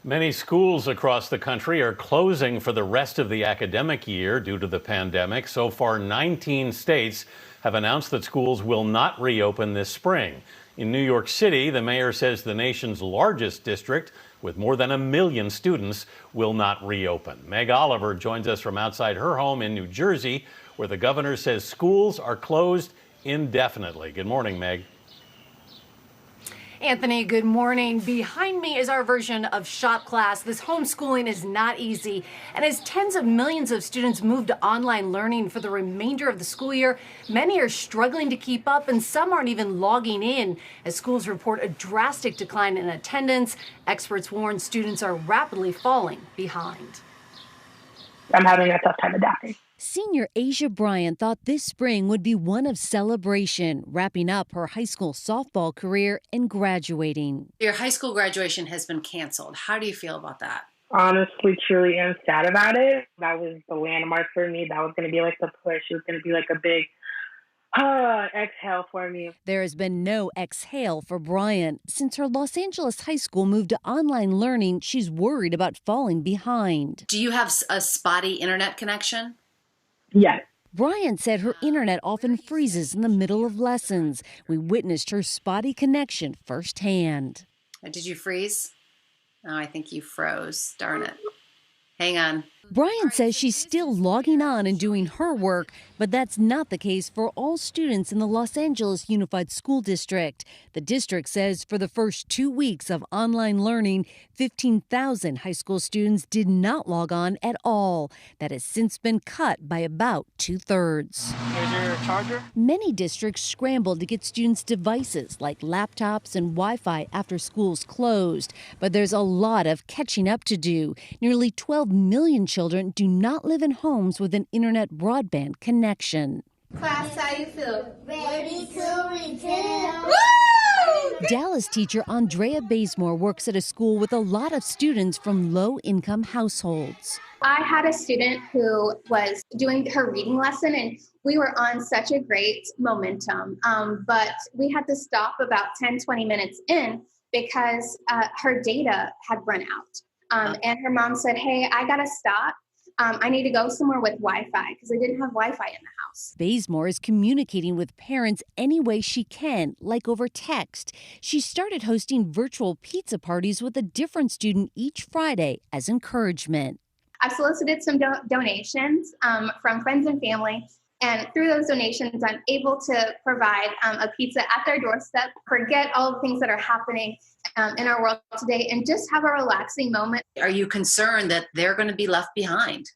Many schools across the country are closing for the rest of the academic year due to the pandemic. So far, 19 states have announced that schools will not reopen this spring. In New York City, the mayor says the nation's largest district, with more than 1 million students, will not reopen. Meg Oliver joins us from outside her home in New Jersey, where the governor says schools are closed indefinitely. Good morning, Meg. Anthony, good morning. Behind me is our version of shop class. This homeschooling is not easy. And as tens of millions of students move to online learning for the remainder of the school year, many are struggling to keep up and some aren't even logging in. As schools report a drastic decline in attendance, experts warn students are rapidly falling behind. I'm having a tough time adapting. Senior Asia Bryant thought this spring would be one of celebration, wrapping up her high school softball career and graduating. Your high school graduation has been canceled. How do you feel about that? Honestly, truly am sad about it. That was the landmark for me. That was going to be like the push. It was going to be like a big exhale for me. There has been no exhale for Bryant. Since her Los Angeles high school moved to online learning, she's worried about falling behind. Do you have a spotty internet connection? Yes. Bryant said her internet often freezes in the middle of lessons. We witnessed her spotty connection firsthand. Did you freeze? Oh, I think you froze. Darn it. Hang on. Bryant says she's still logging on and doing her work, but that's not the case for all students in the Los Angeles Unified School District. The district says for the first 2 weeks of online learning, 15,000 high school students did not log on at all. That has since been cut by about 2/3. Here's your charger. Many districts scrambled to get students devices like laptops and Wi-Fi after schools closed. But there's a lot of catching up to do. Nearly 12 million children do not live in homes with an internet broadband connection. Class, how you feel? Ready to return. Dallas teacher Andrea Bazemore works at a school with a lot of students from low-income households. I had a student who was doing her reading lesson and we were on such a great momentum, but we had to stop about 10-20 minutes in because her data had run out. And her mom said, hey, I gotta stop. I need to go somewhere with Wi-Fi because I didn't have Wi-Fi in the house. Bazemore is communicating with parents any way she can, like over text. She started hosting virtual pizza parties with a different student each Friday as encouragement. I've solicited some donations from friends and family. And through those donations, I'm able to provide a pizza at their doorstep, forget all the things that are happening in our world today, and just have a relaxing moment. Are you concerned that they're going to be left behind?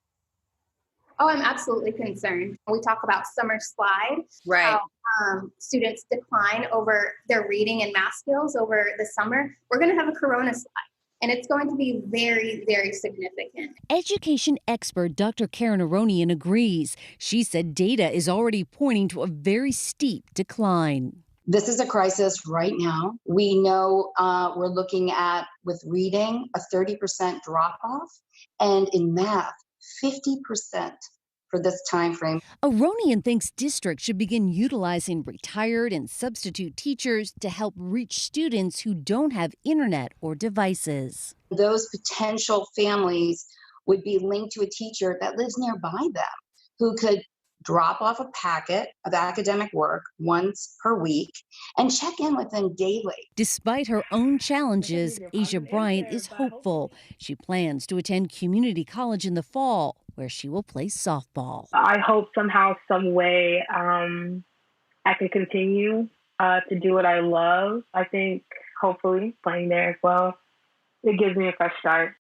Oh, I'm absolutely concerned. We talk about summer slide. Right. How students decline over their reading and math skills over the summer. We're going to have a corona slide. And it's going to be very, very significant. Education expert Dr. Karen Aronian agrees. She said data is already pointing to a very steep decline. This is a crisis right now. We know we're looking at, with reading, a 30% drop-off, and in math, 50% for this time frame. Aronian thinks districts should begin utilizing retired and substitute teachers to help reach students who don't have internet or devices. Those potential families would be linked to a teacher that lives nearby them who could drop off a packet of academic work once per week and check in with them daily. Despite her own challenges, Asia Bryant is hopeful. She plans to attend community college in the fall, where she will play softball. I hope somehow, some way, I can continue to do what I love. I think hopefully playing there as well. It gives me a fresh start.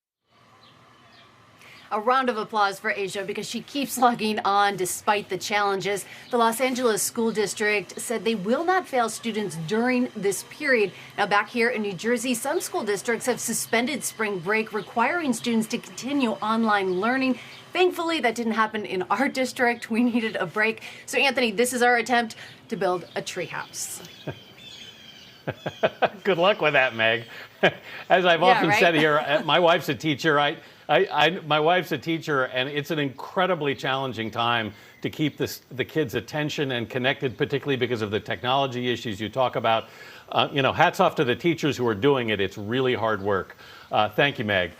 A round of applause for Asia because she keeps logging on despite the challenges. The Los Angeles School District said they will not fail students during this period. Now, back here in New Jersey, some school districts have suspended spring break, requiring students to continue online learning. Thankfully, that didn't happen in our district. We needed a break. So, Anthony, this is our attempt to build a treehouse. Good luck with that, Meg. As I've often said here, my wife's a teacher. My wife's a teacher, and it's an incredibly challenging time to keep the kids' attention and connected, particularly because of the technology issues you talk about. Hats off to the teachers who are doing it. It's really hard work. Thank you, Meg.